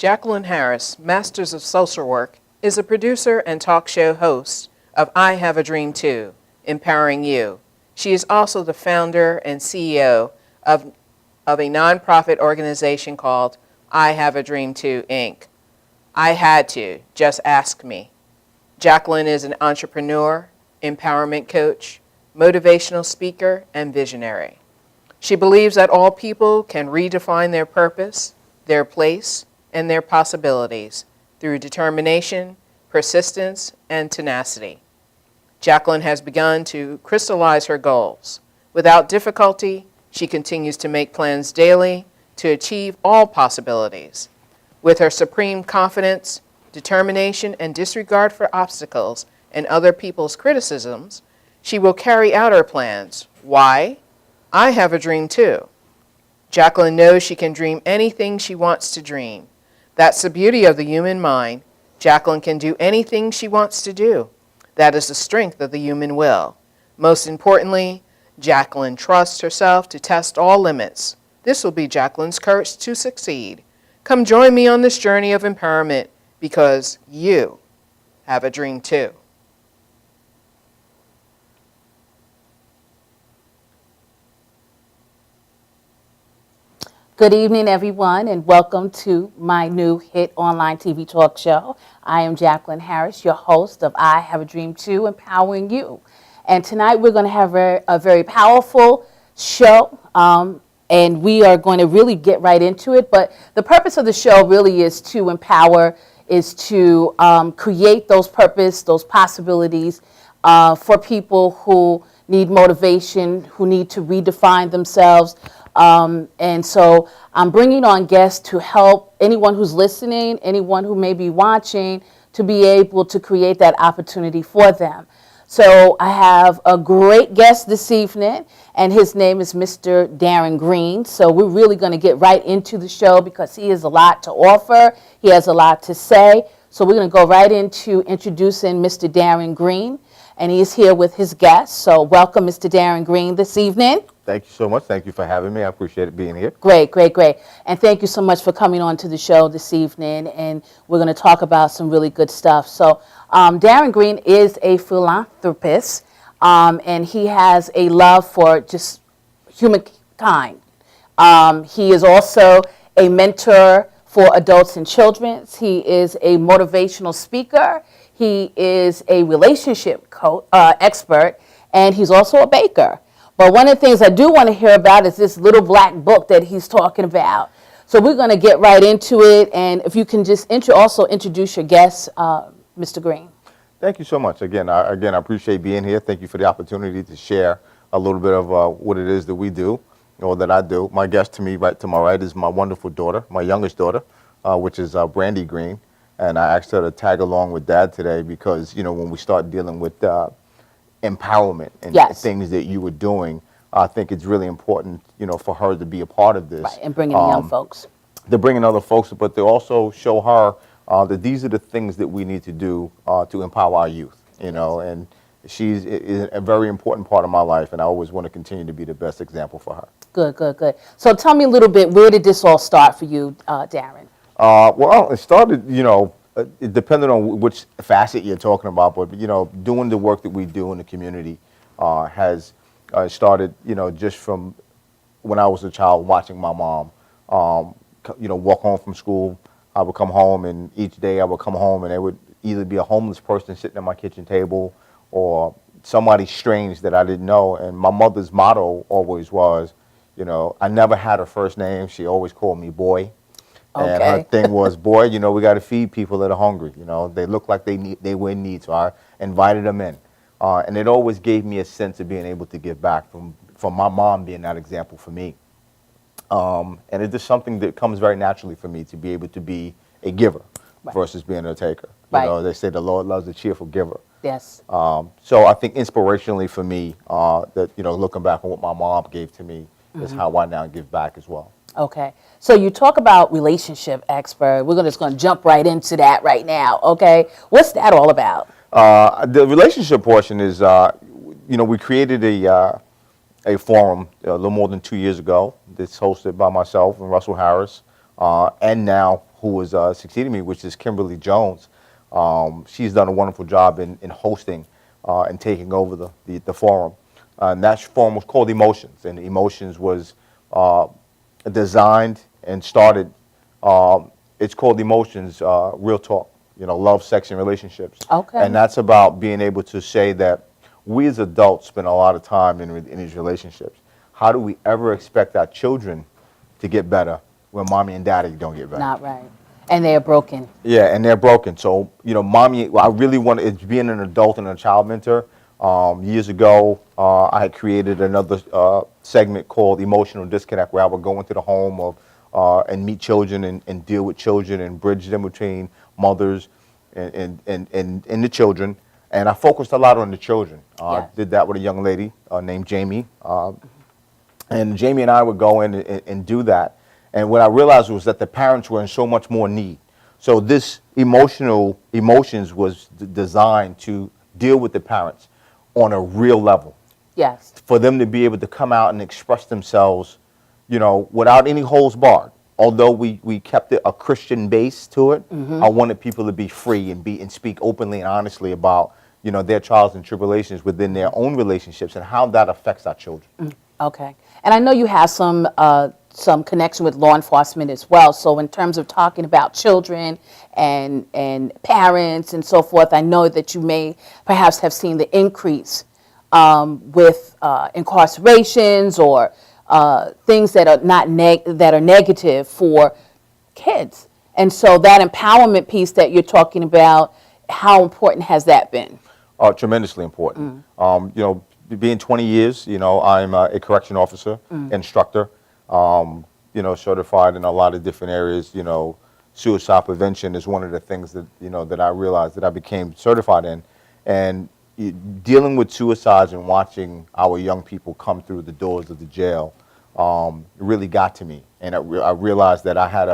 Jacqueline Harris, Masters of Social Work, is a producer and talk show host of I Have a Dream Too, Empowering You. She is also the founder and CEO of a nonprofit organization called I Have a Dream Too, Inc. I had to, just ask me. Jacqueline is an entrepreneur, empowerment coach, motivational speaker, and visionary. She believes that all people can redefine their purpose, their place, and their possibilities through determination, persistence, and tenacity. Jacqueline has begun to crystallize her goals. Without difficulty, she continues to make plans daily to achieve all possibilities. With her supreme confidence, determination, and disregard for obstacles and other people's criticisms, she will carry out her plans. Why? I have a dream too. Jacqueline knows she can dream anything she wants to dream. That's the beauty of the human mind. Jacqueline can do anything she wants to do. That is the strength of the human will. Most importantly, Jacqueline trusts herself to test all limits. This will be Jacqueline's courage to succeed. Come join me on this journey of empowerment because you have a dream too. Good evening, everyone, and welcome to my new hit online TV talk show. I am Jacqueline Harris, your host of I Have a Dream Too, Empowering You. And tonight we're going to have a very powerful show, and we are going to really get right into it. But the purpose of the show really is to empower, is to create those purpose, those possibilities for people who need motivation, who need to redefine themselves. And so I'm bringing on guests to help anyone who's listening, anyone who may be watching, to be able to create that opportunity for them. So I have a great guest this evening, and his name is Mr. Darren Green. So we're really going to get right into the show because he has a lot to offer. He has a lot to say. So we're going to go right into introducing Mr. Darren Green, and he is here with his guests. So welcome, Mr. Darren Green, this evening. Thank you so much. Thank you for having me. I appreciate it being here. Great, great, great. And thank you so much for coming on to the show this evening. And we're going to talk about some really good stuff. So Darren Green is a philanthropist, and he has a love for just humankind. He is also a mentor for adults and children. He is a motivational speaker. He is a relationship expert, and he's also a baker. But one of the things I do want to hear about is this little black book that he's talking about. So we're going to get right into it. And if you can just also introduce your guest, Mr. Green. Thank you so much. Again, I appreciate being here. Thank you for the opportunity to share a little bit of what it is that we do, or that I do. My guest to my right is my wonderful daughter, my youngest daughter, which is Brandy Green. And I asked her to tag along with Dad today because, you know, when we start dealing with empowerment and things that you were doing, I think it's really important, you know, for her to be a part of this. Right, and bringing young folks. They're bringing other folks, but they also show her that these are the things that we need to do to empower our youth, you know, and she's a very important part of my life, and I always want to continue to be the best example for her. Good, good, good. So tell me a little bit, where did this all start for you, Darren? Well, it started, you know, it depended on which facet you're talking about, but, you know, doing the work that we do in the community has started, you know, just from when I was a child watching my mom, you know, walk home from school. I would come home, and each day I would come home, and there would either be a homeless person sitting at my kitchen table or somebody strange that I didn't know. And my mother's motto always was, You know, I never had a first name. She always called me boy. And her Okay. thing was, boy, you know, we got to feed people that are hungry. You know, they look like they were in need, so I invited them in. And it always gave me a sense of being able to give back from my mom being that example for me. And it's just something that comes very naturally for me to be able to be a giver Right. versus being a taker. Right. You know, they say the Lord loves a cheerful giver. Yes. So I think inspirationally for me, that, you know, looking back on what my mom gave to me is how I now give back as well. Okay. So you talk about relationship expert. We're just going to jump right into that right now. Okay. What's that all about? The relationship portion is, you know, we created a forum a little more than 2 years ago that's hosted by myself and Russell Harris, and now who is succeeding me, which is Kimberly Jones. She's done a wonderful job in hosting and taking over the forum. And that forum was called Emotions, and Emotions was designed and started. It's called Emotions, Real Talk. You know, love, sex, and relationships. Okay. And that's about being able to say that we as adults spend a lot of time in these relationships. How do we ever expect our children to get better when mommy and daddy don't get better? Not right. And they're broken. Yeah, and they're broken. So, you know, mommy, I really wanted, it's being an adult and a child mentor. Years ago, I had created another segment called Emotional Disconnect, where I would go into the home of and meet children and deal with children and bridge them between mothers and the children. And I focused a lot on the children. I Yes. did that with a young lady named Jamie. And Jamie and I would go in and do that. And what I realized was that the parents were in so much more need. So this emotions was designed to deal with the parents on a real level, Yes. for them to be able to come out and express themselves, you know, without any holds barred. Although we kept it a Christian base to it, I wanted people to be free and speak openly and honestly about, you know, their trials and tribulations within their own relationships and how that affects our children. Okay. And I know you have some connection with law enforcement as well. So in terms of talking about children and parents and so forth, I know that you may perhaps have seen the increase with incarcerations or things that are that are negative for kids. And so that empowerment piece that you're talking about, how important has that been? Tremendously important. You know, being 20 years, you know, I'm a correction officer, instructor, you know, certified in a lot of different areas. You know, suicide prevention is one of the things that, you know, that I realized that I became certified in. And dealing with suicides and watching our young people come through the doors of the jail really got to me. And I realized that I had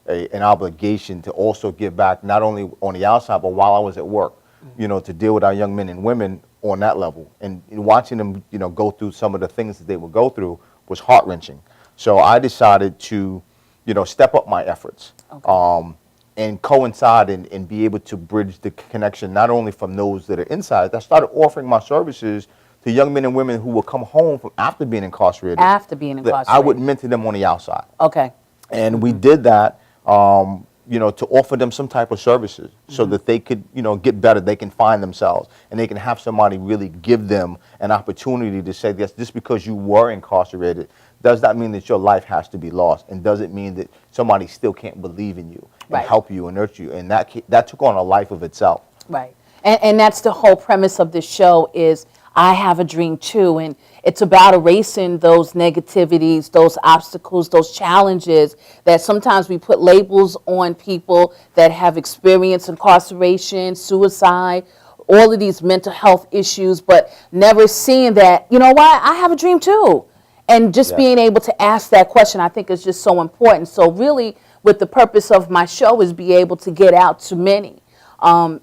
an obligation to also give back, not only on the outside, but while I was at work, you know, to deal with our young men and women on that level. And watching them, you know, go through some of the things that they would go through was heart-wrenching. So I decided to, you know, step up my efforts. Okay. And coincide and be able to bridge the connection, not only from those that are inside. I started offering my services to young men and women who would come home from after being incarcerated. After being that incarcerated. I would mentor them on the outside. Okay. And we did that, you know, to offer them some type of services so that they could, you know, get better. They can find themselves and they can have somebody really give them an opportunity to say, yes, just because you were incarcerated does not mean that your life has to be lost, and doesn't mean that somebody still can't believe in you and Right. help you and nurture you. And that took on a life of itself. Right. And that's the whole premise of this show is I have a dream too. And it's about erasing those negativities, those obstacles, those challenges that sometimes we put labels on people that have experienced incarceration, suicide, all of these mental health issues, but never seeing that, you know what, I have a dream too. And just Yeah. being able to ask that question, I think is just so important. So really, with the purpose of my show is be able to get out to many.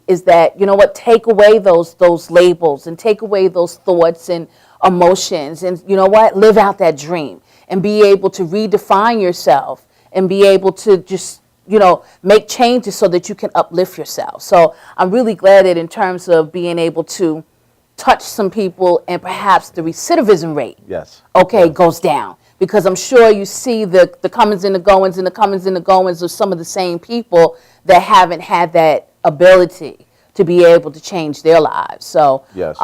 Is that, you know what, take away those labels and take away those thoughts and emotions and, you know what, live out that dream and be able to redefine yourself and be able to just, you know, make changes so that you can uplift yourself. So I'm really glad that in terms of being able to touch some people and perhaps the recidivism rate, Yes. okay, goes down. Because I'm sure you see the comings and the goings and the comings and the goings of some of the same people that haven't had that ability to be able to change their lives. So Yes.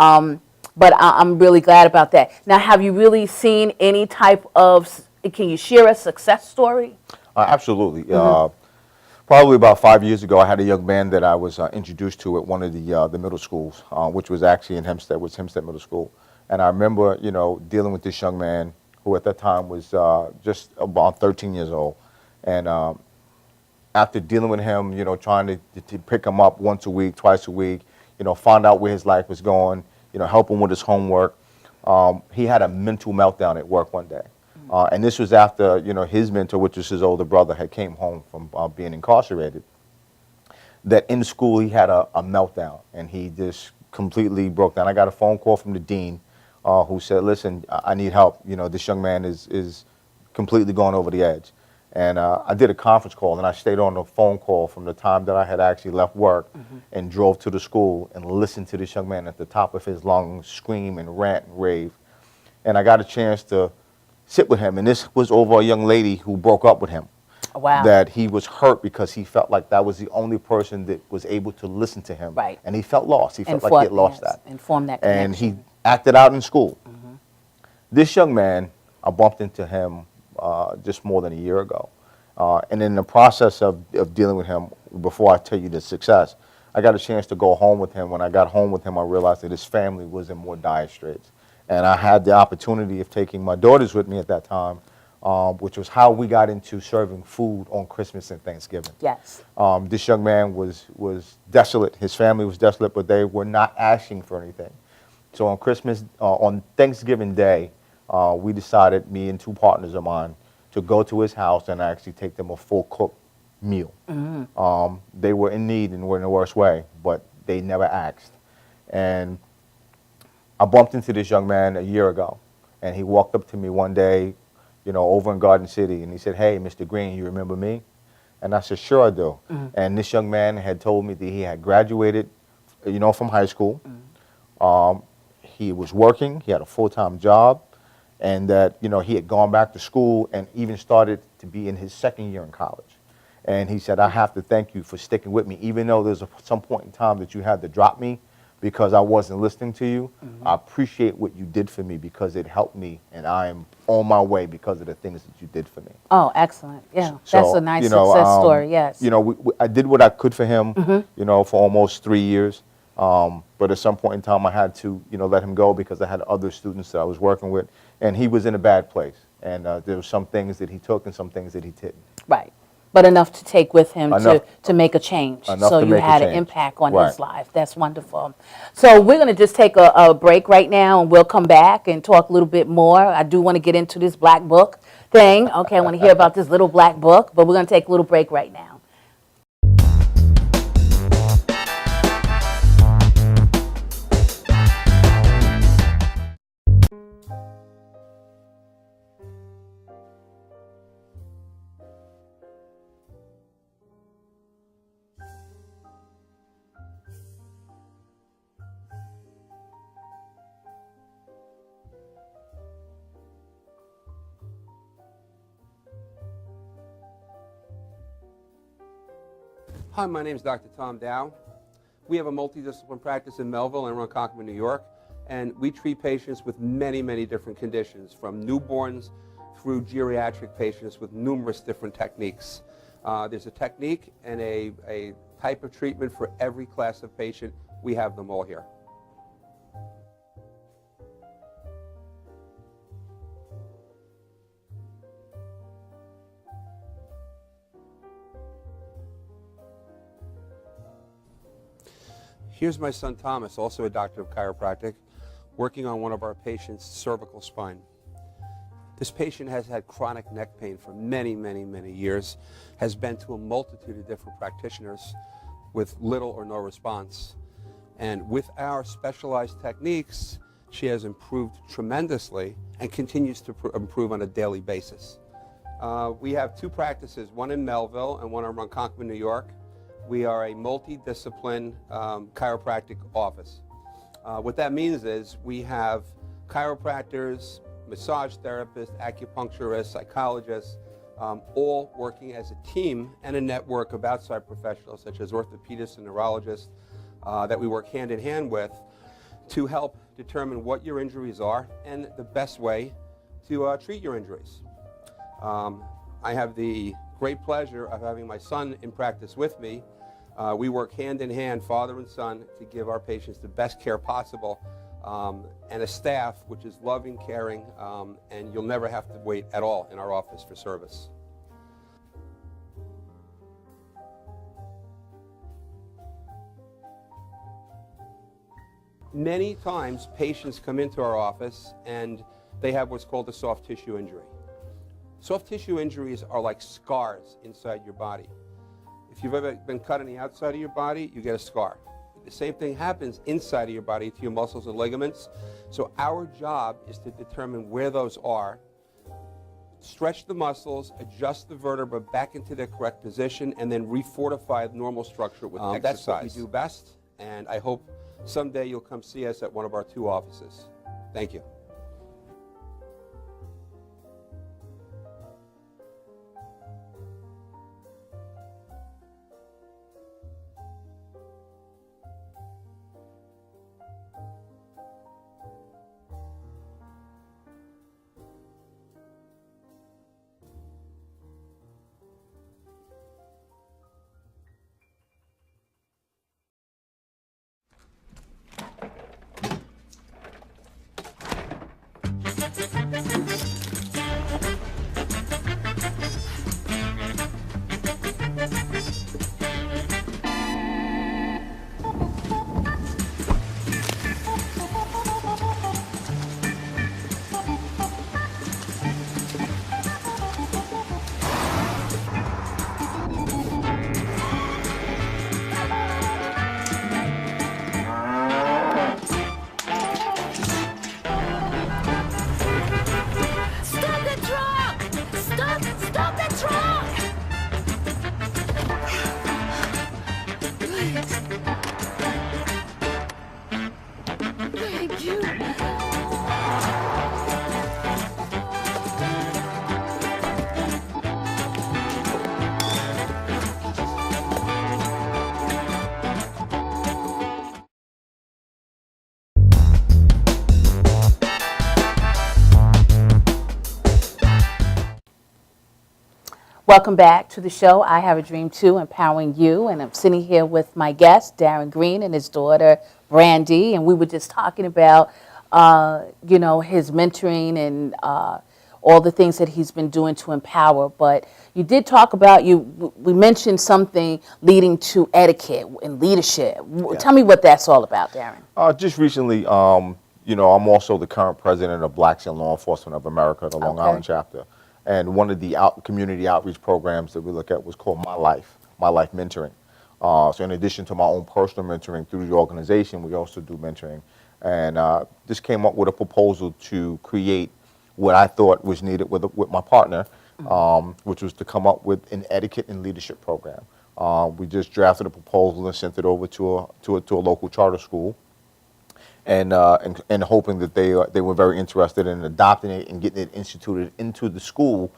but I'm really glad about that. Now, have you really seen any type of, can you share a success story? Absolutely. Probably about 5 years ago, I had a young man that I was introduced to at one of the middle schools, which was actually in Hempstead, was Hempstead Middle School. And I remember, dealing with this young man who at that time was just about 13 years old. And after dealing with him, trying to pick him up once a week, twice a week, find out where his life was going, help him with his homework, he had a mental meltdown at work one day. And this was after, his mentor, which was his older brother, had came home from being incarcerated. That in school he had a meltdown, and he just completely broke down. I got a phone call from the dean who said, listen, I need help. This young man is completely going over the edge. And I did a conference call, and I stayed on the phone call from the time that I had actually left work and drove to the school and listened to this young man at the top of his lungs scream and rant and rave. And I got a chance to sit with him, and this was over a young lady who broke up with him. Wow. That he was hurt because he felt like that was the only person that was able to listen to him. Right. And he felt lost. He felt like he had lost that. And formed that connection. And he acted out in school. This young man, I bumped into him just more than a year ago. And in the process of dealing with him, before I tell you the success, I got a chance to go home with him. When I got home with him, I realized that his family was in more dire straits. And I had the opportunity of taking my daughters with me at that time, which was how we got into serving food on Christmas and Thanksgiving. Yes. This young man was desolate. His family was desolate, but they were not asking for anything. So on Thanksgiving Day, we decided, me and two partners of mine, to go to his house and actually take them a full cooked meal. They were in need and were in the worst way, but they never asked. And I bumped into this young man a year ago, and he walked up to me one day, over in Garden City, and he said, "Hey, Mr. Green, you remember me?" And I said, "Sure I do." And this young man had told me that he had graduated, from high school. He was working, he had a full-time job, and that, he had gone back to school and even started to be in his second year in college. And he said, "I have to thank you for sticking with me, even though there's some point in time that you had to drop me because I wasn't listening to you. I appreciate what you did for me because it helped me, and I am on my way because of the things that you did for me." Oh, excellent. Yeah, So, that's a nice success story, yes. I did what I could for him, for almost 3 years. But at some point in time, I had to, let him go because I had other students that I was working with, and he was in a bad place. And there were some things that he took and some things that he didn't. Right. But enough to take with him to make a change. Enough So to you make a had an change. impact on Right. his life. That's wonderful. So we're going to just take a break right now, and we'll come back and talk a little bit more. I do want to get into this black book thing. Okay, I want to hear about this little black book, but we're going to take a little break right now. Hi, my name is Dr. Tom Dow. We have a multidisciplinary practice in Melville and Ronkonkoma, New York, and we treat patients with many, many different conditions, from newborns through geriatric patients with numerous different techniques. There's a technique and a type of treatment for every class of patient. We have them all here. Here's my son Thomas, also a doctor of chiropractic, working on one of our patients' cervical spine. This patient has had chronic neck pain for many, many, many years, has been to a multitude of different practitioners with little or no response. And with our specialized techniques, she has improved tremendously and continues to improve on a daily basis. We have two practices, one in Melville and one in Ronkonkoma, New York. We are a multidiscipline chiropractic office. What that means is we have chiropractors, massage therapists, acupuncturists, psychologists, all working as a team and a network of outside professionals such as orthopedists and neurologists that we work hand in hand with to help determine what your injuries are and the best way to treat your injuries. I have the great pleasure of having my son in practice with me. We work hand in hand, father and son, to give our patients the best care possible, and a staff which is loving, caring, and you'll never have to wait at all in our office for service. Many times patients come into our office and they have what's called a soft tissue injury. Soft tissue injuries are like scars inside your body. If you've ever been cut on the outside of your body, you get a scar. The same thing happens inside of your body to your muscles and ligaments. So our job is to determine where those are, stretch the muscles, adjust the vertebra back into their correct position, and then refortify the normal structure with exercise. That's what we do best, and I hope someday you'll come see us at one of our 2 offices. Thank you. Welcome back to the show, I Have a Dream Too, Empowering You. And I'm sitting here with my guest, Darren Green, and his daughter, Brandy. And we were just talking about, his mentoring and all the things that he's been doing to empower. But you did talk about, we mentioned something leading to etiquette and leadership. Yeah. Tell me what that's all about, Darren. Just recently, I'm also the current president of Blacks in Law Enforcement of America, the Long Island chapter. And one of the community outreach programs that we look at was called My Life Mentoring. So in addition to my own personal mentoring through the organization, we also do mentoring. And this came up with a proposal to create what I thought was needed with my partner, which was to come up with an etiquette and leadership program. We just drafted a proposal and sent it over to a local charter school. And hoping that they were very interested in adopting it and getting it instituted into the school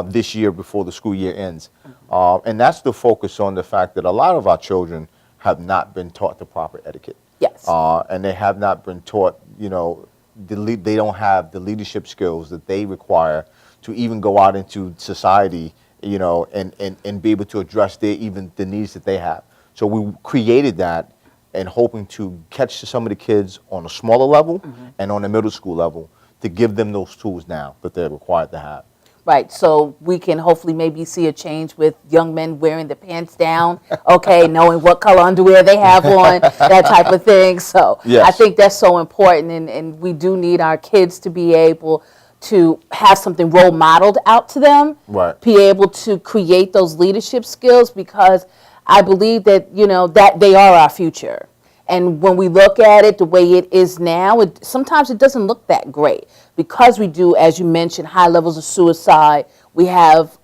this year before the school year ends. And that's the focus on the fact that a lot of our children have not been taught the proper etiquette. Yes. And they have not been taught, they don't have the leadership skills that they require to even go out into society, and be able to address the needs that they have. So we created that, and hoping to catch some of the kids on a smaller level and on the middle school level to give them those tools now that they're required to have. Right, so we can hopefully maybe see a change with young men wearing the pants down, okay, knowing what color underwear they have on, that type of thing. So yes. I think that's so important, and we do need our kids to be able to have something role modeled out to them, Right. be able to create those leadership skills, because I believe that, that they are our future. And when we look at it the way it is now, sometimes it doesn't look that great, because we do, as you mentioned, high levels of suicide. We have,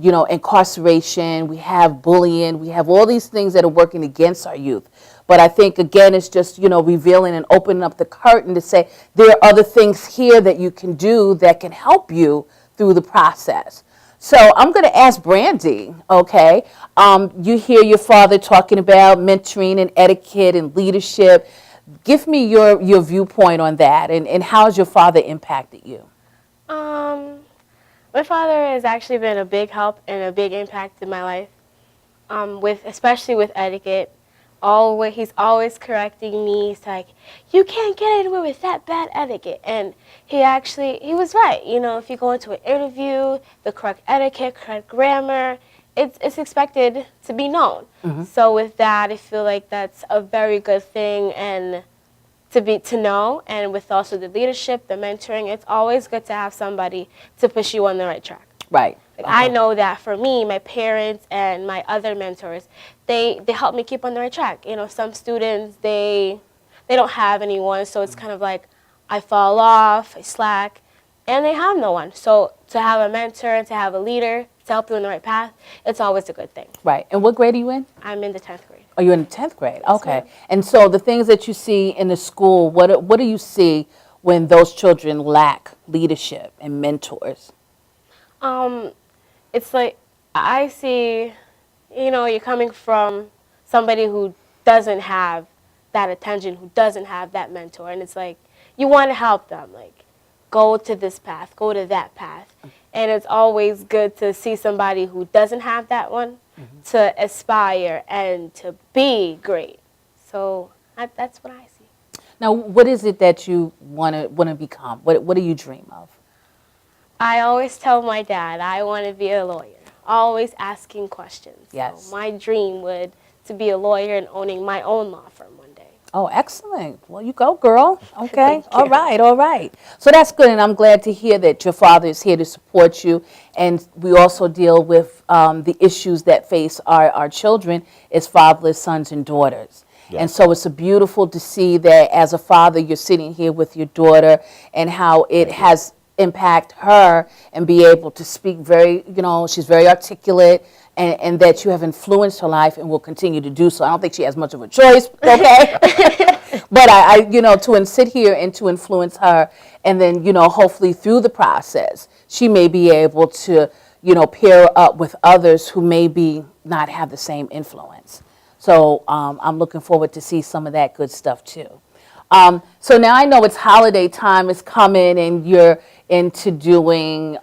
incarceration. We have bullying. We have all these things that are working against our youth. But I think, again, it's just, revealing and opening up the curtain to say there are other things here that you can do that can help you through the process. So I'm going to ask Brandy, okay, you hear your father talking about mentoring and etiquette and leadership. Give me your viewpoint on that, and how has your father impacted you? My father has actually been a big help and a big impact in my life. Especially with etiquette. He's always correcting me. He's like, "You can't get anywhere with that bad etiquette." And he was right. You know, if you go into an interview, the correct etiquette, correct grammar, it's expected to be known. So with that, I feel like that's a very good thing and to know. And with also the leadership, the mentoring, it's always good to have somebody to push you on the right track. Right. Like, I know that for me, my parents and my other mentors, they help me keep on the right track. You know, some students, they don't have anyone, so it's kind of like I fall off, I slack, and they have no one. So to have a mentor and to have a leader to help you in the right path, it's always a good thing. Right. And what grade are you in? I'm in the 10th grade. Oh, you're in the 10th grade. Okay. ma'am. And so the things that you see in the school, what do you see when those children lack leadership and mentors? It's like I see, you know, you're coming from somebody who doesn't have that attention, who doesn't have that mentor, and it's like you want to help them, like go to this path, go to that path, and it's always good to see somebody who doesn't have that one to aspire and to be great. So that's what I see. Now, what is it that you want to become? What do you dream of? I always tell my dad I want to be a lawyer, always asking questions. Yes. So my dream would to be a lawyer and owning my own law firm one day. Oh, excellent. Well, you go, girl. Okay. All right. All right. So that's good, and I'm glad to hear that your father is here to support you. And we also deal with the issues that face our children as fatherless sons and daughters. Yes. And so it's beautiful to see that as a father, you're sitting here with your daughter and how it has impact her and be able to speak she's very articulate and that you have influenced her life and will continue to do so. I don't think she has much of a choice, okay? But to sit here and to influence her and then, hopefully through the process, she may be able to, pair up with others who maybe not have the same influence. So I'm looking forward to see some of that good stuff too. So now I know it's holiday time is coming and you're into doing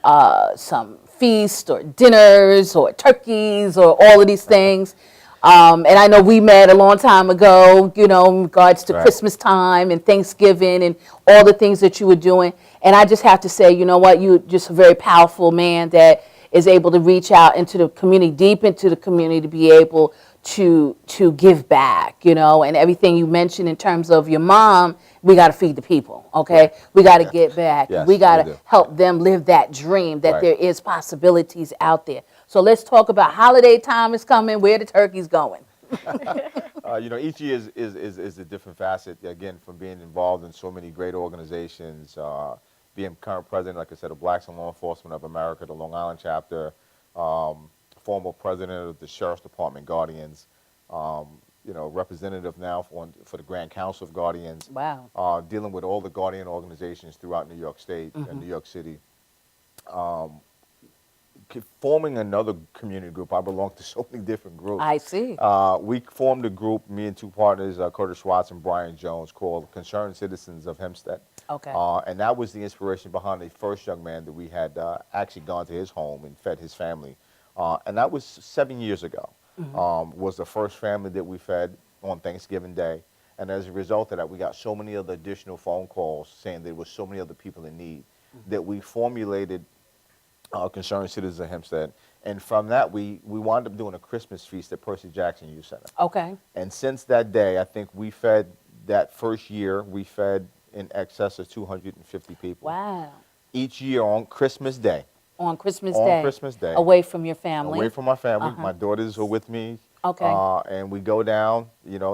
some feast or dinners or turkeys or all of these things. And I know we met a long time ago, in regards to Right. Christmas time and Thanksgiving and all the things that you were doing. And I just have to say, you know what, you're just a very powerful man that is able to reach out into the community, deep into the community, to be able to give back, and everything you mentioned in terms of your mom, we got to feed the people, okay? We got to get back. Yes, we got we to do. help them live that dream that Right. there is possibilities out there. So let's talk about holiday time is coming, where the turkey's going. Each year is a different facet, again, from being involved in so many great organizations, being current president, like I said, of Blacks in Law Enforcement of America, the Long Island chapter, former president of the Sheriff's Department Guardians, representative now for the Grand Council of Guardians. Wow. Dealing with all the Guardian organizations throughout New York State and New York City. Forming another community group. I belong to so many different groups. I see. We formed a group, me and two partners, Curtis Schwartz and Brian Jones, called Concerned Citizens of Hempstead. Okay. And that was the inspiration behind the first young man that we had actually gone to his home and fed his family. And that was 7 years ago. Was the first family that we fed on Thanksgiving Day. And as a result of that, we got so many other additional phone calls saying there were so many other people in need that we formulated Concerned Citizens of Hempstead. And from that, we wound up doing a Christmas feast at Percy Jackson Youth Center. Okay. And since that day, I think we fed, that first year, we fed in excess of 250 people. Wow. Each year on Christmas Day. On Christmas On Day. Christmas Day. Away from your family. Away from my family. My daughters are with me. Okay. And we go down,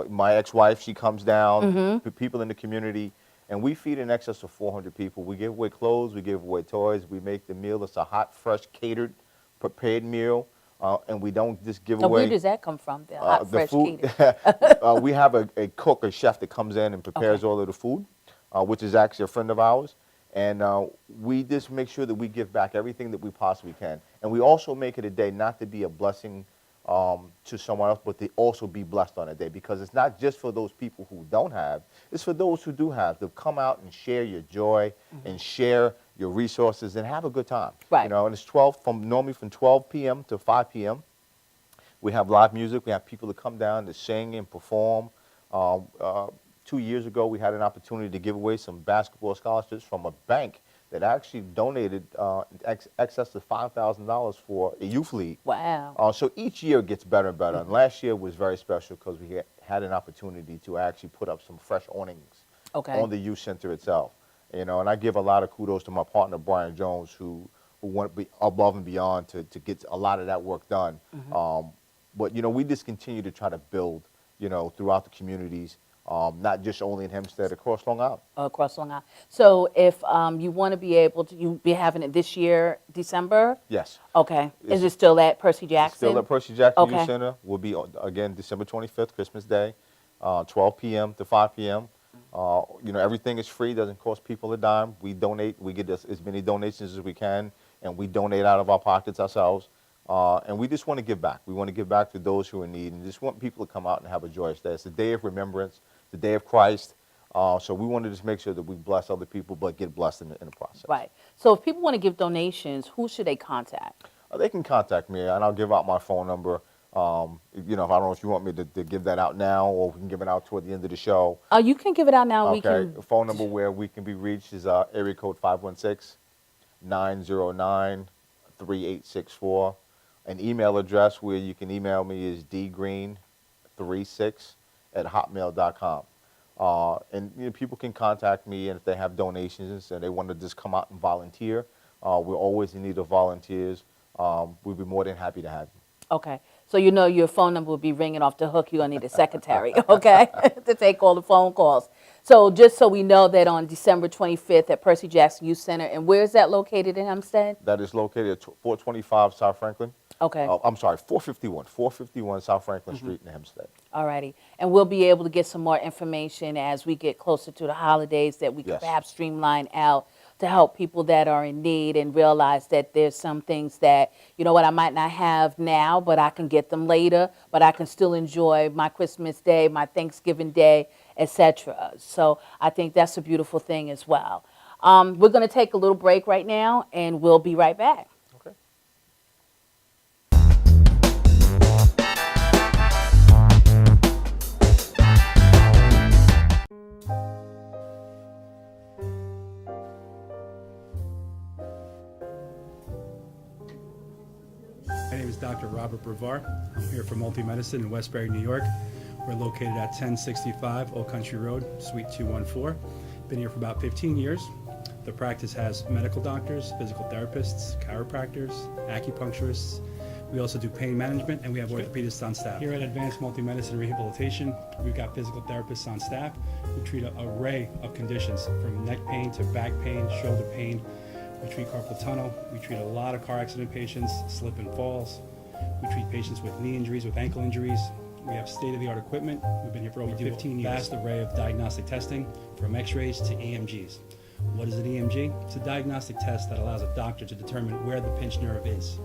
my ex-wife, she comes down, people in the community, and we feed in excess of 400 people. We give away clothes, we give away toys, we make the meal. It's a hot, fresh, catered, prepared meal, and we don't just give Now, away. where does that come from? The hot, fresh food. catered. We have a cook, a chef that comes in and prepares all of the food, which is actually a friend of ours. And we just make sure that we give back everything that we possibly can. And we also make it a day not to be a blessing to someone else, but to also be blessed on that day, because it's not just for those people who don't have, it's for those who do have, to come out and share your joy and share your resources and have a good time. Right. You know, and it's normally from 12 p.m. to 5 p.m. We have live music. We have people that come down to sing and perform. 2 years ago, we had an opportunity to give away some basketball scholarships from a bank that actually donated excess of $5,000 for a youth league. Wow. So each year gets better and better. And last year was very special because we had an opportunity to actually put up some fresh awnings on the youth center itself. You know, and I give a lot of kudos to my partner Brian Jones, who went above and beyond to get a lot of that work done. But you know, we just continue to try to build, you know, throughout the communities. Not just only in Hempstead, across Long Island. Across Long Island. So if you want to be able to, you be having it this year, December? Yes. Okay. Is it still at Percy Jackson? Still at Percy Jackson Okay. Youth Center. We'll be, again, December 25th, Christmas Day, 12 p.m. to 5 p.m. You know, everything is free, doesn't cost people a dime. We donate, we get as many donations as we can, and we donate out of our pockets ourselves. And we just want to give back. We want to give back to those who are in need, and just want people to come out and have a joyous day. It's a day of remembrance, the day of Christ. So we want to just make sure that we bless other people, but get blessed in the process. Right. So if people want to give donations, who should they contact? They can contact me, and I'll give out my phone number. You know, I don't know if you want me to give that out now, or we can give it out toward the end of the show. You can give it out now. We Okay. can. The phone number where we can be reached is area code 516-909-3864. An email address where you can email me is dgreen36@hotmail.com. And you know, people can contact me, and if they have donations and they want to just come out and volunteer, we're always in need of volunteers. We'd be more than happy to have you. Okay. So you know your phone number will be ringing off the hook. You're going to need a secretary, okay, to take all the phone calls. So just so we know that on December 25th at Percy Jackson Youth Center, and where is that located in Hempstead? That is located at 425 South Franklin. Okay. I'm sorry, 451 South Franklin Street in Hempstead. All righty. And we'll be able to get some more information as we get closer to the holidays that we can Yes. perhaps streamline out to help people that are in need and realize that there's some things that, you know what, I might not have now, but I can get them later, but I can still enjoy my Christmas Day, my Thanksgiving Day, etc. So I think that's a beautiful thing as well. We're going to take a little break right now, and we'll be right back. Okay. My name is Dr. Robert Brevard. I'm here for Multi-Medicine in Westbury, New York. We're located at 1065 Old Country Road, Suite 214. Been here for about 15 years. The practice has medical doctors, physical therapists, chiropractors, acupuncturists. We also do pain management, and we have orthopedists on staff. Here at Advanced Multi-Medicine Rehabilitation, we've got physical therapists on staff who treat an array of conditions, from neck pain to back pain, shoulder pain. We treat carpal tunnel. We treat a lot of car accident patients, slip and falls. We treat patients with knee injuries, with ankle injuries. We have state-of-the-art equipment. We've been here for over 15 years. Vast array of diagnostic testing, from x-rays to EMGs. What is an EMG? It's a diagnostic test that allows a doctor to determine where the pinched nerve is.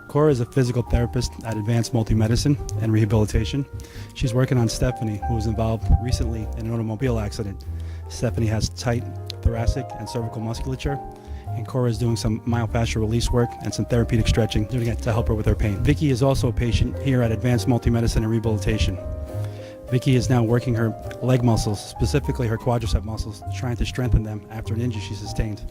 Cora is a physical therapist at Advanced Multi-Medicine and Rehabilitation. She's working on Stephanie, who was involved recently in an automobile accident. Stephanie has tight thoracic and cervical musculature, and Cora is doing some myofascial release work and some therapeutic stretching, doing it to help her with her pain. Vicky is also a patient here at Advanced Multi-Medicine and Rehabilitation. Vicky is now working her leg muscles, specifically her quadricep muscles, trying to strengthen them after an injury she sustained.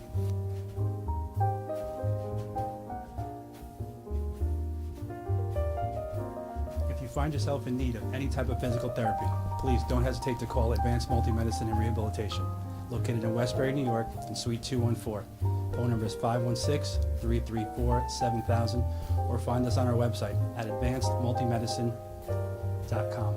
If you find yourself in need of any type of physical therapy, please don't hesitate to call Advanced Multi-Medicine and Rehabilitation, located in Westbury, New York, in Suite 214. Phone number is 516-334-7000, or find us on our website at advancedmultimedicine.com.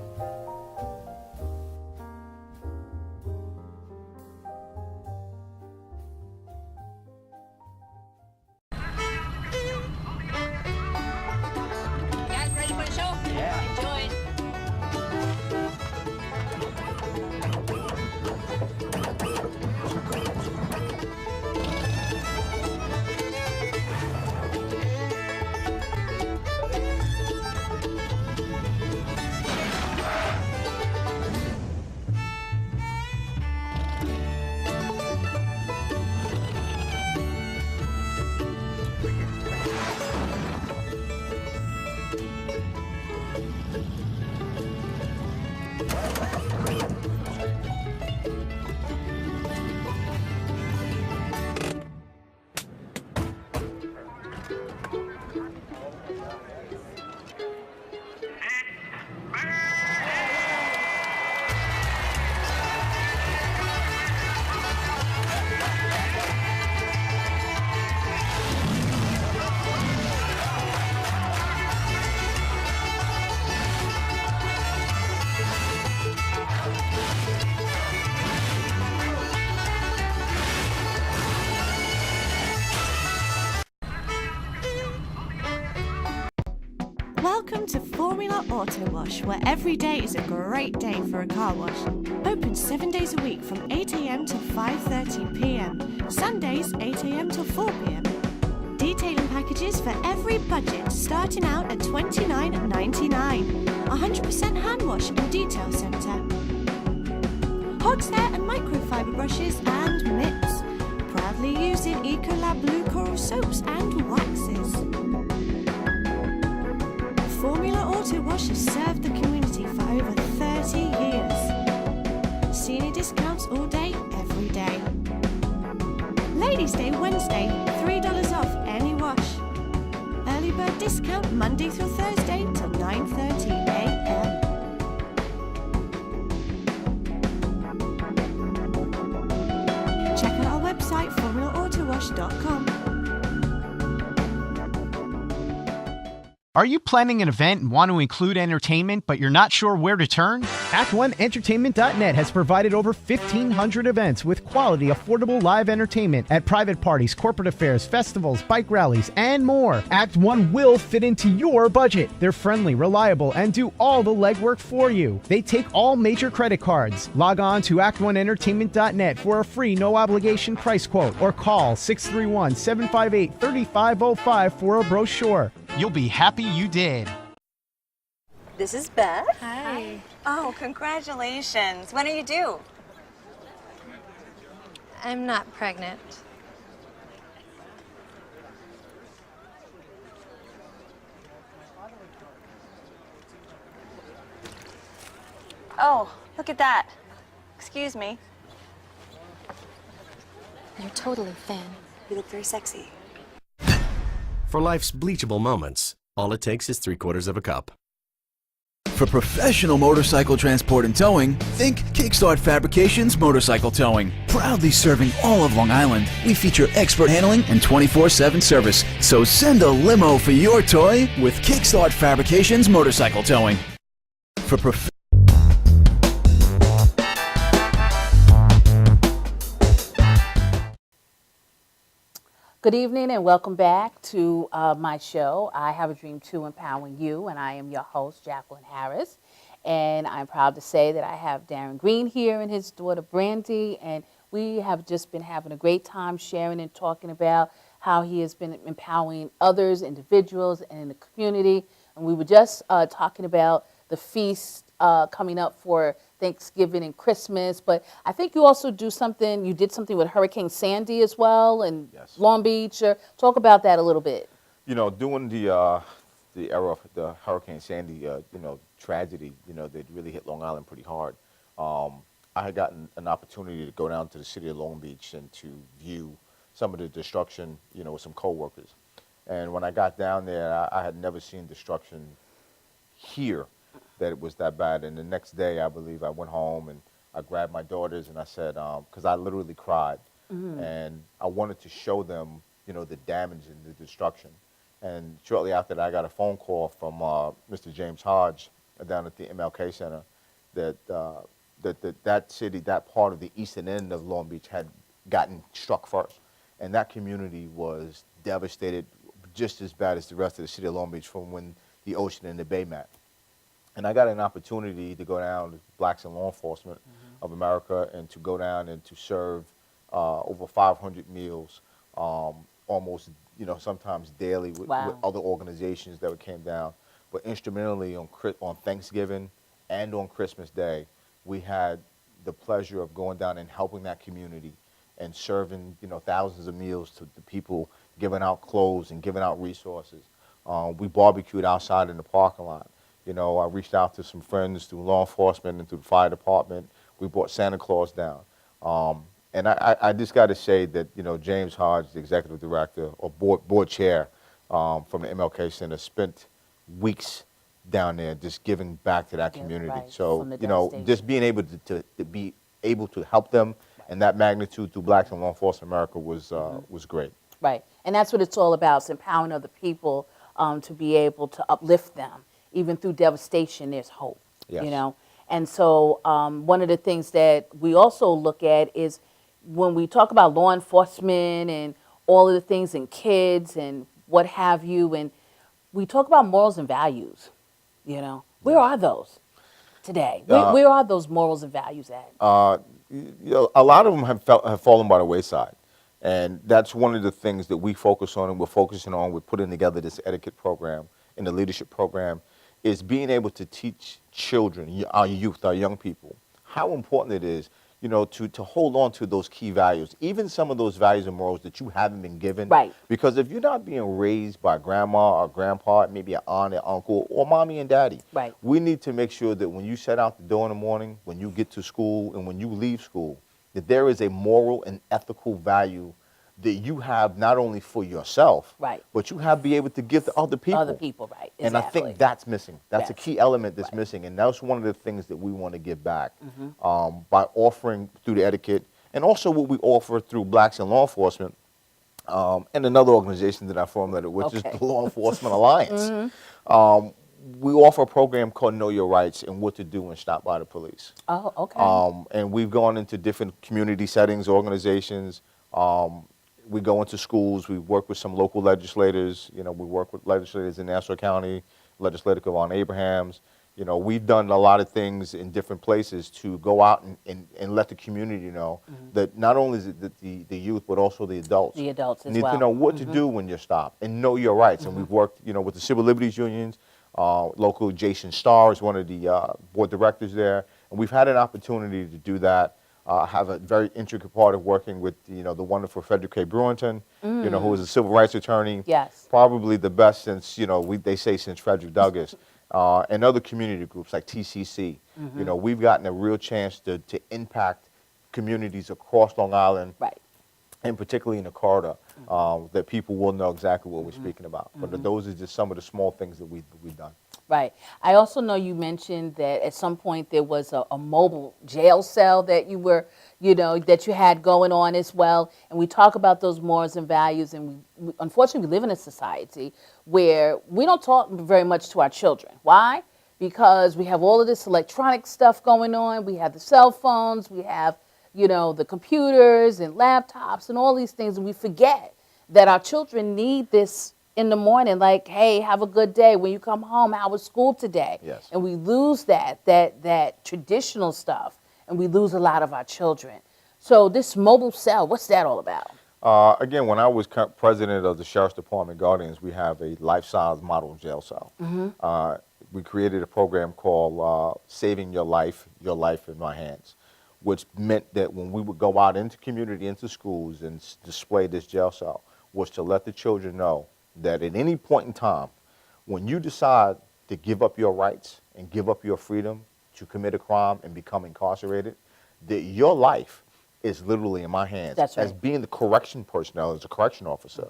to Formula Auto Wash, where every day is a great day for a car wash. Open 7 days a week from 8 a.m. till 5:30 p.m. Sundays 8 a.m. till 4 p.m. Detailing packages for every budget, starting out at $29.99. 100% hand wash and detail centre. Hot air and microfiber brushes and mitts. Proudly using Ecolab Blue Coral soaps and waxes. Formula Auto Wash has served the community for over 30 years. Senior discounts all day, every day. Ladies' Day Wednesday, $3 off any wash. Early bird discount Monday through Thursday till 9:30 a.m. Check out our website, formulaautowash.com. Are you planning an event and want to include entertainment, but you're not sure where to turn? Act1Entertainment.net has provided over 1,500 events with quality, affordable live entertainment at private parties, corporate affairs, festivals, bike rallies, and more. Act 1 will fit into your budget. They're friendly, reliable, and do all the legwork for you. They take all major credit cards. Log on to Act1Entertainment.net for a free, no-obligation price quote or call 631-758-3505 for a brochure. You'll be happy you did. This is Beth. Hi. Oh, congratulations. When are you due? I'm not pregnant. Oh, look at that. Excuse me. You're totally thin. You look very sexy. For life's bleachable moments, all it takes is 3/4 of a cup. For professional motorcycle transport and towing, think Kickstart Fabrications Motorcycle Towing. Proudly serving all of Long Island, we feature expert handling and 24/7 service. So send a limo for your toy with Kickstart Fabrications Motorcycle Towing. For Good evening and welcome back to my show, I Have a Dream Too, Empowering You, and I am your host, Jacqueline Harris. And I'm proud to say that I have Darren Green here and his daughter, Brandy, and we have just been having a great time sharing and talking about how he has been empowering others, individuals, and in the community. And we were just talking about the feast coming up for Thanksgiving and Christmas, but I think you also do something, you did something with Hurricane Sandy as well, and Yes. Long Beach. Talk about that a little bit. You know, during the era of the Hurricane Sandy, tragedy, that really hit Long Island pretty hard. I had gotten an opportunity to go down to the city of Long Beach and to view some of the destruction, with some coworkers. And when I got down there, I had never seen destruction here that it was that bad. And the next day, I believe, I went home and I grabbed my daughters and I said, because I literally cried. And I wanted to show them, the damage and the destruction. And shortly after that, I got a phone call from Mr. James Hodge down at the MLK Center that city, that part of the eastern end of Long Beach had gotten struck first. And that community was devastated just as bad as the rest of the city of Long Beach from when the ocean and the bay met. And I got an opportunity to go down to Blacks in Law Enforcement of America and to go down and to serve over 500 meals, almost, sometimes daily with other organizations that came down. But instrumentally on Thanksgiving and on Christmas Day, we had the pleasure of going down and helping that community and serving, thousands of meals to the people, giving out clothes and giving out resources. We barbecued outside in the parking lot. I reached out to some friends through law enforcement and through the fire department. We brought Santa Claus down. And I just got to say that, James Hodge, the executive director or board chair from the MLK Center, spent weeks down there just giving back to that community. Right. So, just being able to be able to help them in that magnitude through Blacks in Law Enforcement America was great. Right. And that's what it's all about, is empowering other people to be able to uplift them. Even through devastation, there's hope, Yes. And so one of the things that we also look at is when we talk about law enforcement and all of the things and kids and what have you, and we talk about morals and values. You know, where are those today? Where are those morals and values at? A lot of them have fallen by the wayside. And that's one of the things that we focus on and we're focusing on with putting together this etiquette program and the leadership program is being able to teach children, our youth, our young people, how important it is, to hold on to those key values, even some of those values and morals that you haven't been given. Right. Because if you're not being raised by grandma or grandpa, maybe an aunt and uncle, or mommy and daddy, right, we need to make sure that when you set out the door in the morning, when you get to school, and when you leave school, that there is a moral and ethical value that you have not only for yourself, right, but you have to be able to give to other people. Other people, right. Exactly. And I think that's missing. That's a Yes. key element that's missing. And that's one of the things that we want to give back by offering through the etiquette and also what we offer through Blacks in Law Enforcement and another organization that I formulated, which is the Law Enforcement Alliance. We offer a program called Know Your Rights and What to Do When Stopped by the Police. Oh, okay. And we've gone into different community settings, organizations. We go into schools. We work with some local legislators. We work with legislators in Nassau County, Legislator Kevon Abrahams. We've done a lot of things in different places to go out and let the community know that not only is it the youth, but also the adults. The adults as need well. to know what to do when you're stopped and know your rights. And we've worked, with the civil liberties unions. Local Jason Starr is one of the board directors there. And we've had an opportunity to do that. Have a very intricate part of working with, the wonderful Frederick K. Brewington, who is a civil rights attorney. Yes. Probably the best since, they say since Frederick Douglass. And other community groups like TCC. We've gotten a real chance to impact communities across Long Island. Right. And particularly in the corridor, that people will know exactly what we're speaking about. But those are just some of the small things that we've done. Right. I also know you mentioned that at some point there was a mobile jail cell that you were, that you had going on as well. And we talk about those morals and values. And we unfortunately, we live in a society where we don't talk very much to our children. Why? Because we have all of this electronic stuff going on. We have the cell phones. We have, the computers and laptops and all these things. And we forget that our children need this in the morning, like, hey, have a good day. When you come home, how was school today? Yes. And we lose that traditional stuff, and we lose a lot of our children. So this mobile cell, what's that all about? Again, when I was president of the Sheriff's Department Guardians, we have a life-size model jail cell. We created a program called Saving Your Life in My Hands, which meant that when we would go out into community, into schools, and display this jail cell, was to let the children know that at any point in time, when you decide to give up your rights and give up your freedom to commit a crime and become incarcerated, that your life is literally in my hands. That's right. As being the correction personnel, as a correction officer.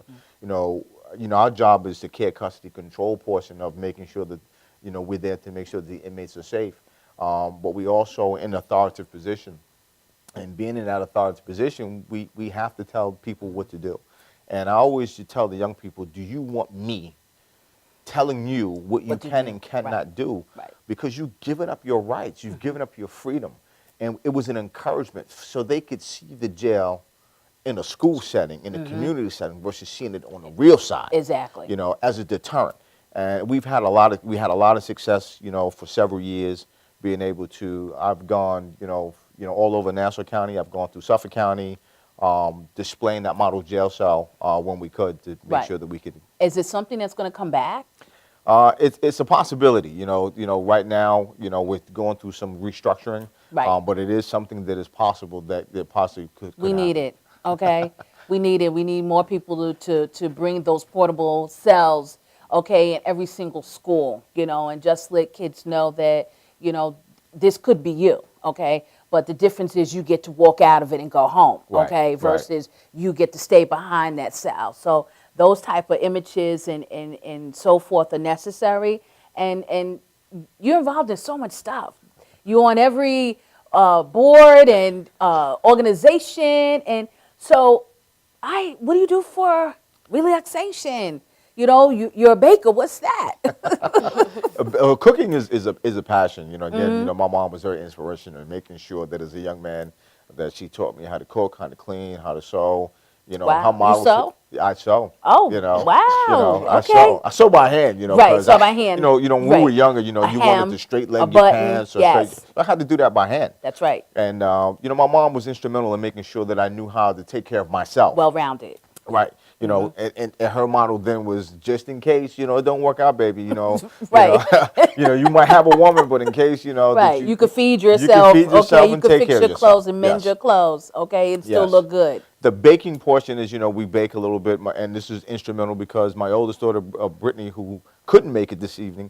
Our job is the care, custody, control portion of making sure that, we're there to make sure the inmates are safe. But we also in an authoritative position. And being in that authoritative position, we have to tell people what to do. And I always tell the young people, do you want me telling you what you can and cannot do? Right. Because you've given up your rights. You've given up your freedom. And it was an encouragement so they could see the jail in a school setting, in a community setting, versus seeing it on the real side. Exactly. As a deterrent. And we had a lot of success, for several years, being able to, I've gone, all over Nassau County. I've gone through Suffolk County. Displaying that model jail cell when we could to make sure that we could. Is it something that's going to come back? It's a possibility. Right now, we're going through some restructuring. Right. But it is something that is possible that possibly could We happen. need it. Okay. We need it. We need more people to bring those portable cells. Okay, in every single school. And just let kids know that this could be you. Okay. But the difference is you get to walk out of it and go home, okay, versus you get to stay behind that cell. So those type of images and so forth are necessary. And you're involved in so much stuff. You're on every board and organization. And so what do you do for relaxation? You're a baker. What's that? Cooking is a passion. Again, my mom was very inspirational in making sure that as a young man that she taught me how to cook, how to clean, how to sew. Wow. How models. You sew? I sew. Oh, you know, wow. You know, Okay. I sew by hand. You know, Right, 'cause sew by hand. You know, when Right. we were younger, you know, A you hem, wanted to straight leg a your button, pants. Or yes. straight, I had to do that by hand. That's right. And you know, my mom was instrumental in making sure that I knew how to take care of myself. Well-rounded. Right. You know, and her model then was just in case, you know, it don't work out, baby. You know, Right. you might have a woman, but in case, you know, that Right. You could feed yourself. feed yourself okay. You and could take fix care of your yourself. clothes and mend Yes. your clothes. Okay. And still Yes. look good. The baking portion is, you know, we bake a little bit, and this is instrumental because my oldest daughter, Brittany, who couldn't make it this evening,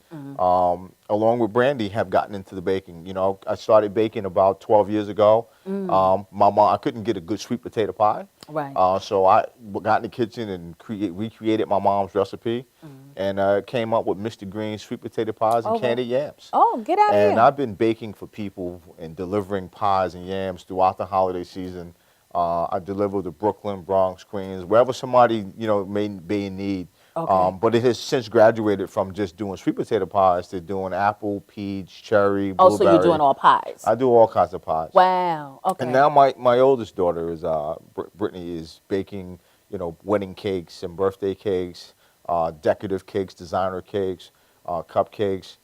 along with Brandy, have gotten into the baking. You know, I started baking about 12 years ago. My mom, I couldn't get a good sweet potato pie. Right. So I got in the kitchen and recreated my mom's recipe, and came up with Mr. Green's sweet potato pies and Okay. candied yams. Oh, get out of And here. I've been baking for people and delivering pies and yams throughout the holiday season. I deliver to Brooklyn, Bronx, Queens, wherever somebody, you know, may be in need. Okay. But it has since graduated from just doing sweet potato pies to doing apple, peach, cherry, Oh, blueberry. so you're doing all pies. I do all kinds of pies. Wow. Okay. And now my oldest daughter is Brittany is baking, you know, wedding cakes and birthday cakes, decorative cakes, designer cakes, cupcakes,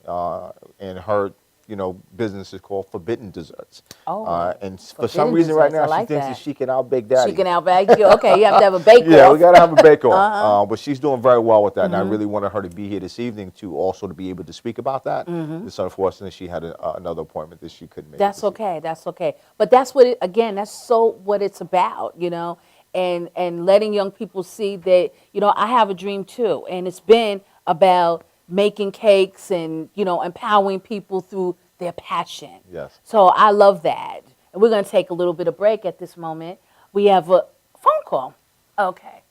and her, you know, business is called Forbidden Desserts. Oh, and for some Forbidden reason right Desserts. now I she like thinks that. that she can outbake daddy. She can outbake you. Okay, you have to have a bake-off. Yeah, we gotta have a bake off. Uh-huh. But she's doing very well with that, and I Mhm. really wanted her to be here this evening to also to be able to speak about that. Mhm. It's unfortunate she had another appointment that she couldn't make. That's okay. That's okay. But that's what again, that's so what it's about, you know, and letting young people see that, you know, I have a dream too. And it's been about making cakes and, you know, empowering people through their passion. Yes. So I love that. And we're going to take a little bit of break at this moment. We have a phone call. Okay.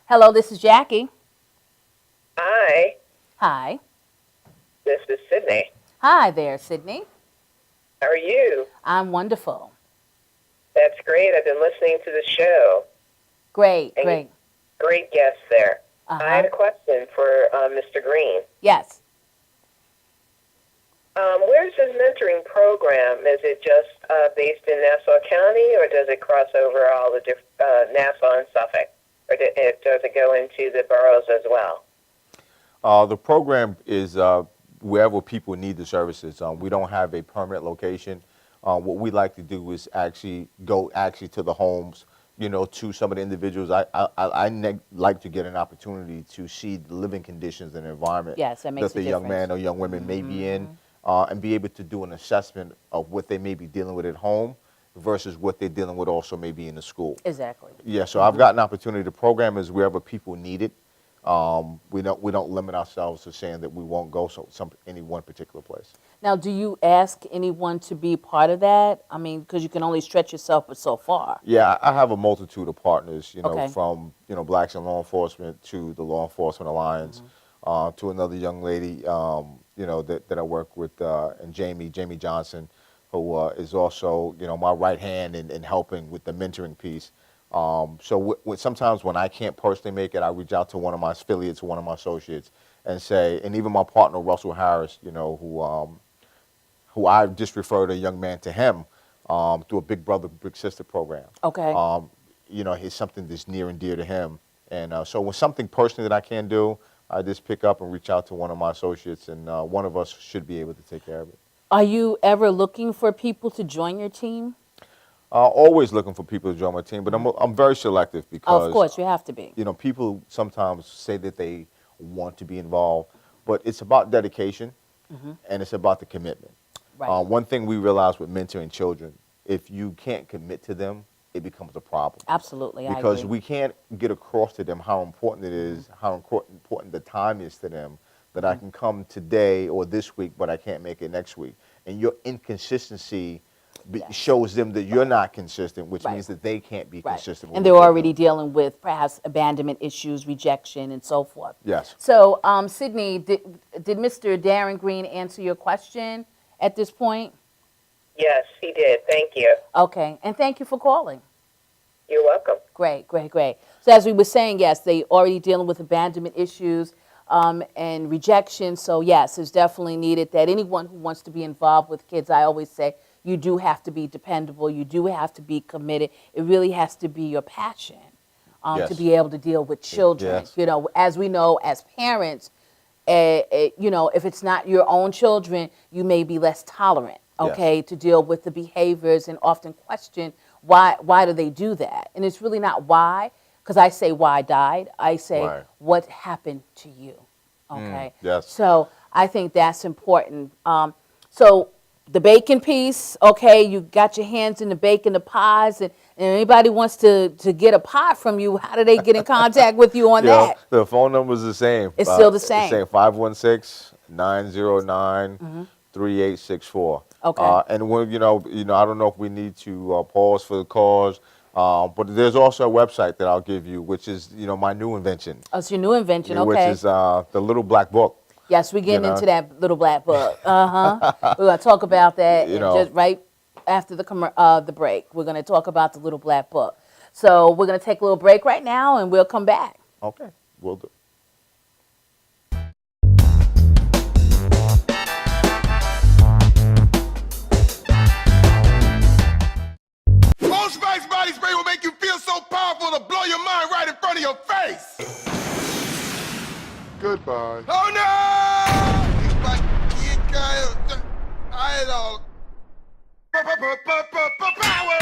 Hello, this is Jackie. Hi, Hi. this is Sydney. Hi there, Sydney. How are you? I'm wonderful. That's great. I've been listening to the show. Great, And great. Great guests there. Uh-huh. I had a question for Mr. Green. Yes. Where's his mentoring program? Is it just based in Nassau County, or does it cross over all the Nassau and Suffolk? Or does it go into the boroughs as well? The program is wherever people need the services. We don't have a permanent location. What we like to do is actually go to the homes, you know, to some of the individuals. I like to get an opportunity to see the living conditions and environment Yes, that makes the a young man difference. or young women may be in, and be able to do an assessment of what they may be dealing with at home versus what they're dealing with also maybe in the school. Exactly. Yeah, so I've got an opportunity. The program is wherever people need it. We don't limit ourselves to saying that we won't go any one particular place. Now, do you ask anyone to be part of that? I mean, because you can only stretch yourself but so far. Yeah, I have a multitude of partners, you know, Okay. from, you know, Blacks in Law Enforcement to the Law Enforcement Alliance, to another young lady, you know, that I work with, and Jamie Johnson, who is also, you know, my right hand in helping with the mentoring piece. So sometimes when I can't personally make it, I reach out to one of my affiliates, one of my associates, and say, and even my partner, Russell Harris, you know, who I just referred a young man to him through a Big Brother, Big Sister program. Okay. You know, it's something that's near and dear to him. And so when something personally that I can do, I just pick up and reach out to one of my associates, and one of us should be able to take care of it. Are you ever looking for people to join your team? Always looking for people to join my team, but I'm very selective because, Of course, you have to be. you know, people sometimes say that they want to be involved, but it's about dedication and it's about the commitment. Right. One thing we realize with mentoring children, if you can't commit to them, it becomes a problem. Absolutely, I Because agree. we can't get across to them how important it is, how important the time is to them, that I can come today or this week, but I can't make it next week. And your inconsistency shows them that you're not consistent, which Right. means that they can't be Right. consistent. with And what they're they're already doing. dealing with perhaps abandonment issues, rejection, and so forth. Yes. So, Sydney, did Mr. Darren Green answer your question at this point? Yes, he did. Thank you. Okay, and thank you for calling. You're welcome. Great, great, great. So as we were saying, yes, they already dealing with abandonment issues and rejection. So yes, it's definitely needed that anyone who wants to be involved with kids, I always say, you do have to be dependable. You do have to be committed. It really has to be your passion. Yes. to be able to deal with children. Yes. You know, as we know as parents, you know, if it's not your own children, you may be less tolerant, okay, to deal with the behaviors and often question why do they do that? And it's really not why, because I say why died. I say Right. what happened to you, okay? yes. So I think that's important. So the bacon piece, okay, you got your hands in the bacon, the pies, and anybody wants to get a pie from you, how do they get in contact with you on that? The phone number is the same. It's still the same. 516-909-3864. Okay. And when I don't know if we need to pause for the cause, but there's also a website that I'll give you, which is my new invention. Oh, it's your new invention, okay. Which is the Little Black Book. Yes, we're getting into that Little Black Book. We're going to talk about that just right after the break. We're going to talk about the Little Black Book. So we're going to take a little break right now, and we'll come back. Okay, we'll do. Old Spice body spray will make you feel so powerful to blow your mind right in front of your face. Goodbye. Oh no! Power!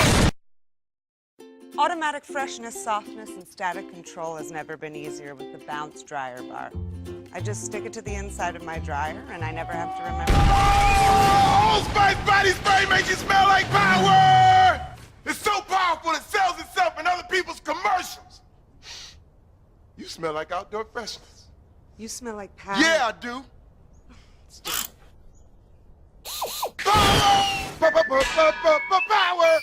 Automatic freshness, softness, and static control has never been easier with the Bounce Dryer Bar. I just stick it to the inside of my dryer, and I never have to remember. Oh, Old Spice body spray makes you smell like power! It's so powerful it sells itself in other people's commercials. You smell like outdoor freshness. You smell like power. Yeah, I do. Power! Power!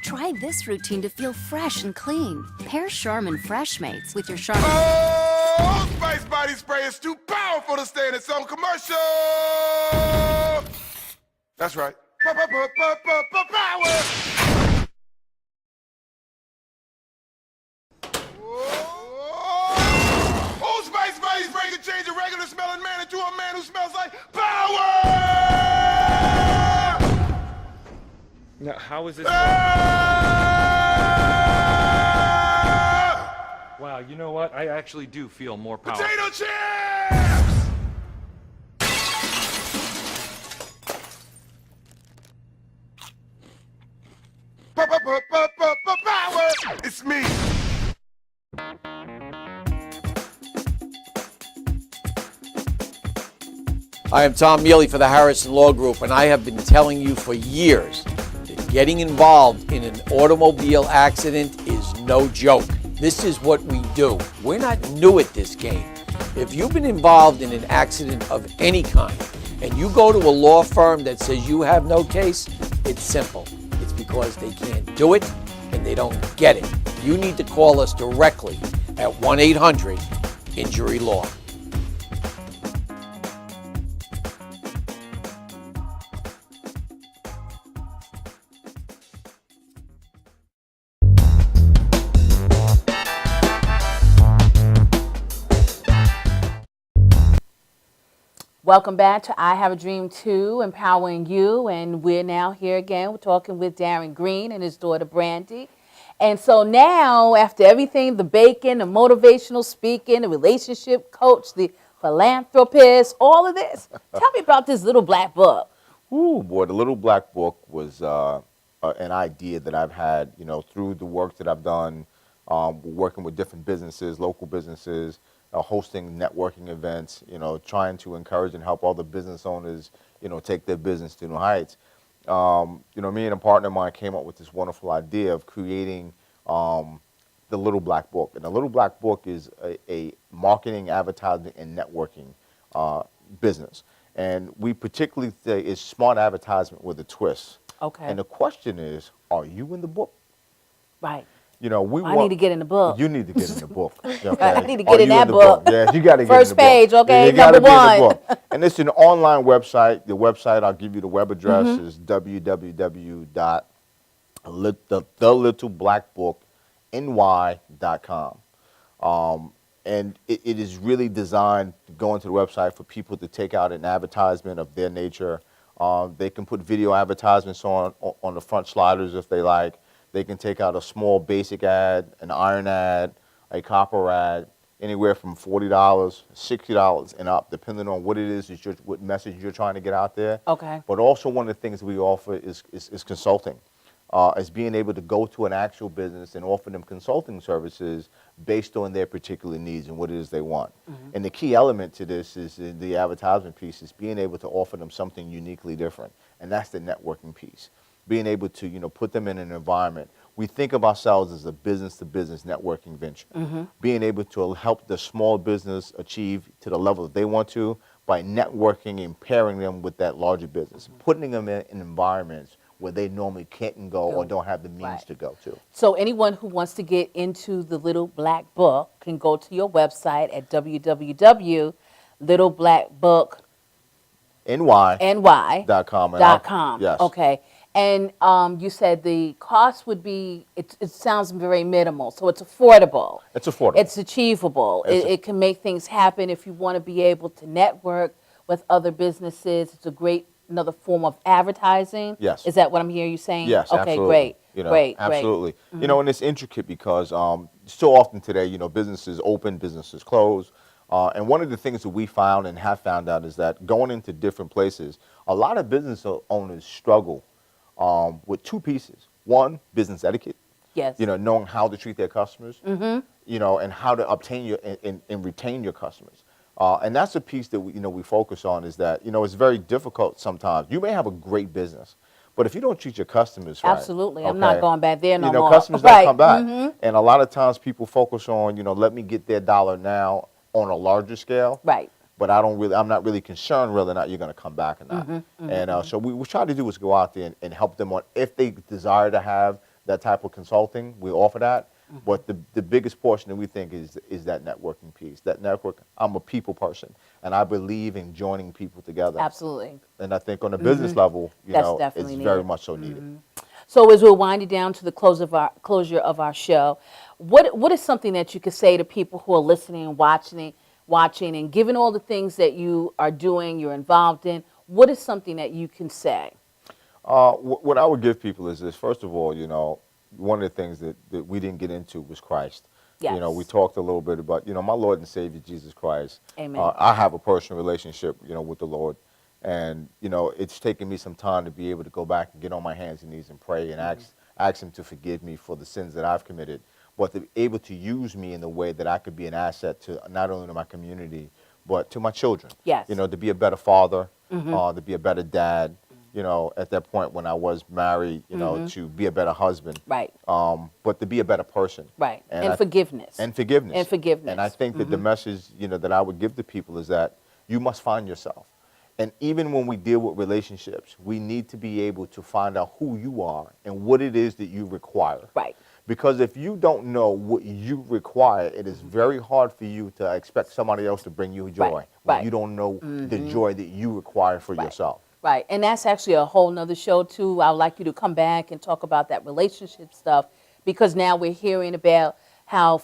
Try this routine to feel fresh and clean. Pair Charmin Fresh Mates with your Charmin. Oh, Old Spice body spray is too powerful to stay in its own commercial. That's right. Power! Old Spice body spray can change a regular smelling man into a man who smells like power! Now, how is this? Wow, you know what? I actually do feel more powerful. Potato chips! Power! It's me. I am Tom Mealy for the Harrison Law Group, and I have been telling you for years that getting involved in an automobile accident is no joke. This is what we do. We're not new at this game. If you've been involved in an accident of any kind, and you go to a law firm that says you have no case, it's simple. It's because they can't do it and they don't get it. You need to call us directly at 1-800-INJURY-LAW. Welcome back to I Have a Dream 2, Empowering You, and we're now here again. We're talking with Darren Green and his daughter Brandy. And so now, after everything, the bacon, the motivational speaking, the relationship coach, the philanthropist, all of this, tell me about this Little Black Book. Ooh, boy, the Little Black Book was an idea that I've had, through the work that I've done, working with different businesses, local businesses, hosting networking events, trying to encourage and help all the business owners, take their business to new heights. Me and a partner of mine came up with this wonderful idea of creating the Little Black Book. And the Little Black Book is a marketing, advertising, and networking business. And we particularly say it's smart advertisement with a twist. Okay. And the question is, are you in the book? Right. I need to get in the book. You need to get in the book. Okay? I need to get in that book. Yes, you got to get First in the book. page, okay, you gotta number be in one. the book. And it's an online website. The website, I'll give you the web address, is www.thelittleblackbookny.com. And it is really designed to go into the website for people to take out an advertisement of their nature, They can put video advertisements on the front sliders if they like. They can take out a small basic ad, an iron ad, a copper ad, anywhere from $40, $60 and up, depending on what it is that what message you're trying to get out there. Okay. But also one of the things we offer is consulting. As being able to go to an actual business and offer them consulting services based on their particular needs and what it is they want. And the key element to this is the advertisement piece, is being able to offer them something uniquely different, and that's the networking piece. Being able to, you know, put them in an environment. We think of ourselves as a business-to-business networking venture. Being able to help the small business achieve to the level that they want to by networking and pairing them with that larger business, putting them in environments where they normally can't go or don't have the means to go to. So anyone who wants to get into the Little Black Book can go to your website at www.littleblackbookny.com. Yes. Okay. And you said the cost would be, it sounds very minimal, so it's affordable. It's affordable. It's achievable. It can make things happen if you want to be able to network with other businesses. It's a great another form of advertising. Yes. Is that what I'm hearing you saying? Yes, okay, absolutely. Great. You know, great. absolutely. Great. You know, and it's intricate because so often today, you know, businesses open, businesses close. And one of the things that we found and have found out is that going into different places, a lot of business owners struggle with two pieces. One, business etiquette. Yes. You know, knowing how to treat their customers. Mm-hmm. You know, and how to obtain your and retain your customers. And that's a piece that we focus on, is that, you know, it's very difficult sometimes. You may have a great business, but if you don't treat your customers right. Absolutely. I'm not going back there no more. You know, customers don't come back. And a lot of times people focus on, you know, let me get their dollar now on a larger scale. Right. But I'm not really concerned whether or not you're going to come back or not. And so we try to do is go out there and help them on, if they desire to have that type of consulting, we offer that. But the biggest portion that we think is that networking piece. That network, I'm a people person, and I believe in joining people together. Absolutely. And I think on a business level, you That's know, definitely it's needed. very much so needed. So as we're winding down to the closure of our show, what is something that you could say to people who are listening and watching, and given all the things that you are doing, you're involved in, what is something that you can say? What I would give people is this. First of all, you know, one of the things that we didn't get into was Christ. Yes. You know, we talked a little bit about, you know, my Lord and Savior, Jesus Christ. Amen. I have a personal relationship, you know, with the Lord. And, you know, it's taken me some time to be able to go back and get on my hands and knees and pray and ask him to forgive me for the sins that I've committed, but to be able to use me in the way that I could be an asset to not only to my community, but to my children. Yes. You know, to be a better father, to be a better dad, you know, at that point when I was married, you know, to be a better husband. Right. But to be a better person. Right. And forgiveness. And forgiveness. And forgiveness. And I think that the message, you know, that I would give to people is that you must find yourself. And even when we deal with relationships, we need to be able to find out who you are and what it is that you require. Right. Because if you don't know what you require, it is very hard for you to expect somebody else to bring you joy. When you don't know the joy that you require for yourself. Right, and that's actually a whole nother show too. I would like you to come back and talk about that relationship stuff, because now we're hearing about how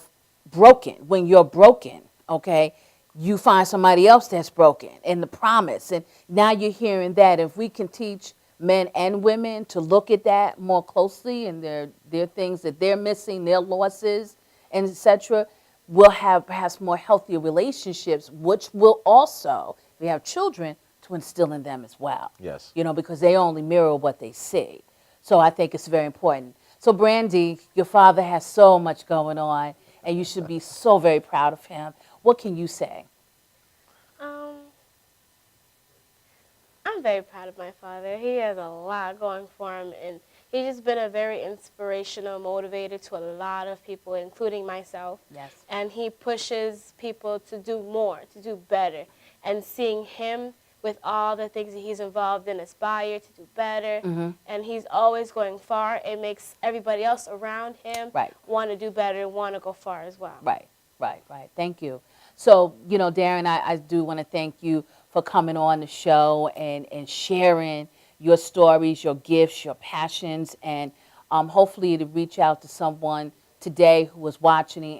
broken, when you're broken, okay, you find somebody else that's broken, and the promise. And now you're hearing that if we can teach men and women to look at that more closely, and their things that they're missing, their losses, and etc., we'll have perhaps more healthier relationships, which will also, if we have children, to instill in them as well. Yes. You know, because they only mirror what they see. So I think it's very important. So Brandy, your father has so much going on, and you should be so very proud of him. What can you say? I'm very proud of my father. He has a lot going for him, and he's just been a very inspirational motivator to a lot of people, including myself. Yes. And he pushes people to do more, to do better. And seeing him with all the things that he's involved in, aspire to do better, and he's always going far. It makes everybody else around him want to do better and want to go far as well. Right. Thank you. So, you know, Darren, I do want to thank you for coming on the show and sharing your stories, your gifts, your passions, and hopefully to reach out to someone today who was watching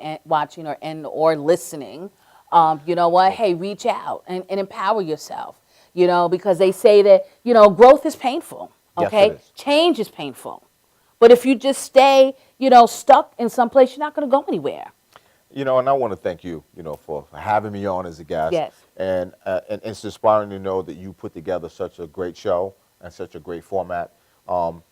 or listening. You know what? Hey, reach out and empower yourself. you know, because they say that, you know, growth is painful, Yes, okay? it is. Change is painful. But if you just stay, you know, stuck in some place, you're not going to go anywhere. You know, and I want to thank you, you know, for having me on as a guest. Yes. And it's inspiring to know that you put together such a great show and such a great format,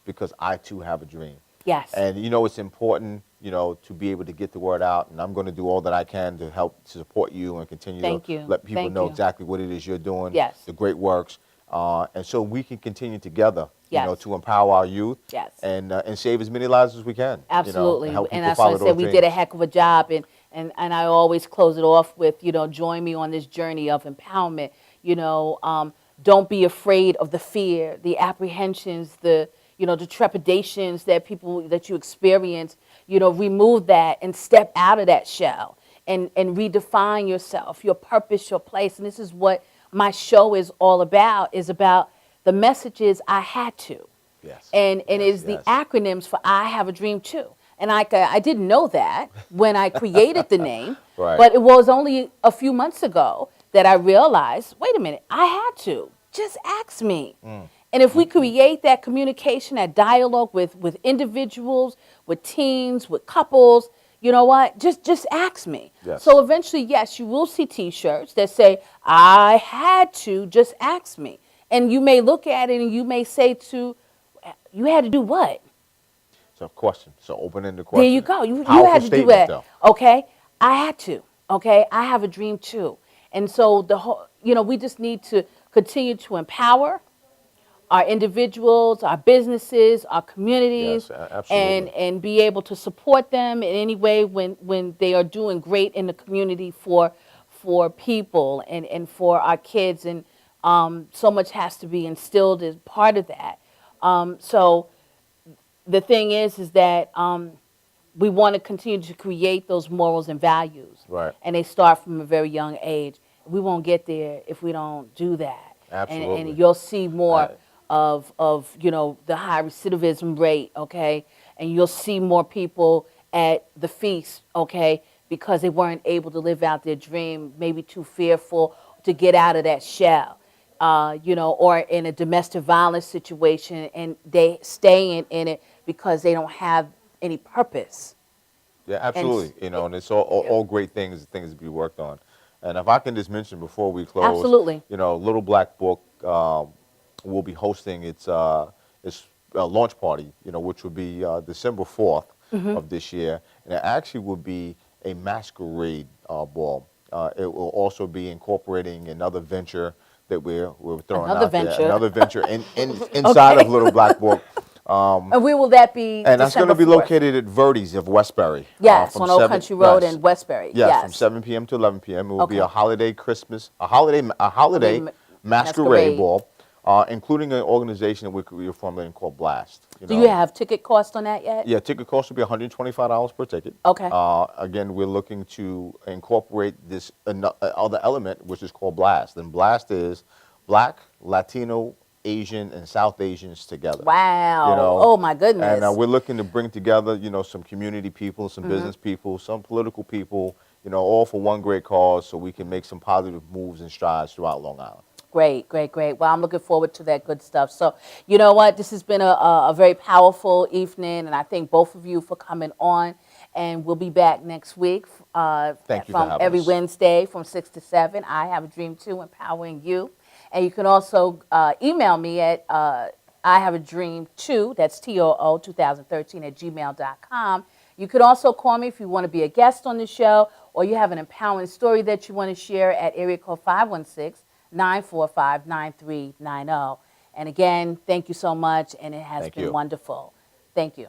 because I too have a dream. Yes. And you know, it's important, you know, to be able to get the word out. And I'm going to do all that I can to help to support you and continue Thank to you. let people Thank know you. exactly what it is you're doing. Yes. The great works, and so we can continue together. Yes. You know, to empower our youth. Yes. And save as many lives as we can. Absolutely. You know, And help that's why I people said follow we those did a dreams. heck of a job. And I always close it off with, you know, join me on this journey of empowerment. You know, don't be afraid of the fear, the apprehensions, the, you know, the trepidations that you experience. You know, remove that and step out of that shell and redefine yourself, your purpose, your place. And this is what my show is all about, the messages I had to. Yes. And it's the acronyms for I Have a Dream Too. And I didn't know that when I created the name, Right. but it was only a few months ago that I realized, wait a minute, I had to. Just ask me. And if we create that communication, that dialogue with individuals, with teams, with couples, you know what? Just ask me. Yes. So eventually, yes, you will see T-shirts that say, I had to, just ask me. And you may look at it and you may say you had to do what? So question. So open-ended question. There you go. You Powerful had to do statement, it. though. Okay? I had to. Okay? I have a dream too. And so we just need to continue to empower our individuals, our businesses, our communities, Yes, absolutely. and be able to support them in any way when they are doing great in the community for people and for our kids. And so much has to be instilled as part of that. So the thing is that we want to continue to create those morals and values. Right. And they start from a very young age. We won't get there if we don't do that. Absolutely. And you'll see more of you know, the high recidivism rate, okay? And you'll see more people at the feast, okay, because they weren't able to live out their dream, maybe too fearful to get out of that shell. You know, or in a domestic violence situation, and they stay in it because they don't have any purpose. Yeah, absolutely. You know, and it's all great things to be worked on. And if I can just mention before we close, Absolutely. You know, Little Black Book will be hosting its launch party, you know, which will be December 4th of this year, and it actually will be a masquerade ball. It will also be incorporating another venture that we're throwing Another out venture. there. Another venture inside Okay. of Little Black Book. And where will that be? And that's going to be December 4th? located at Verdi's of Westbury. Yes, from on Old 7 Country Road yes. in Westbury. Yes, from 7 p.m. to 11 p.m. It will be a holiday Holiday masquerade ball, including an organization that we're formulating called Blast. Do you have ticket cost on that yet? Yeah, ticket cost will be $125 per ticket. Okay. Again, we're looking to incorporate this other element, which is called Blast. And Blast is Black, Latino, Asian, and South Asians together. Wow. You know? Oh, my goodness. And we're looking to bring together, you know, some community people, some business people, some political people, you know, all for one great cause, so we can make some positive moves and strides throughout Long Island. Great, great, great. Well, I'm looking forward to that good stuff. So, you know what? This has been a very powerful evening, and I thank both of you for coming on. And we'll be back next week Thank you for from having every us. Wednesday from 6 to 7. I Have a Dream Too, empowering you. And you can also email me at I Have a Dream Too, that's TOO 2013 at gmail.com. You could also call me if you want to be a guest on the show, or you have an empowering story that you want to share at area code 516-945-9390. And again, thank you so much, and it has Thank been you. wonderful. Thank you.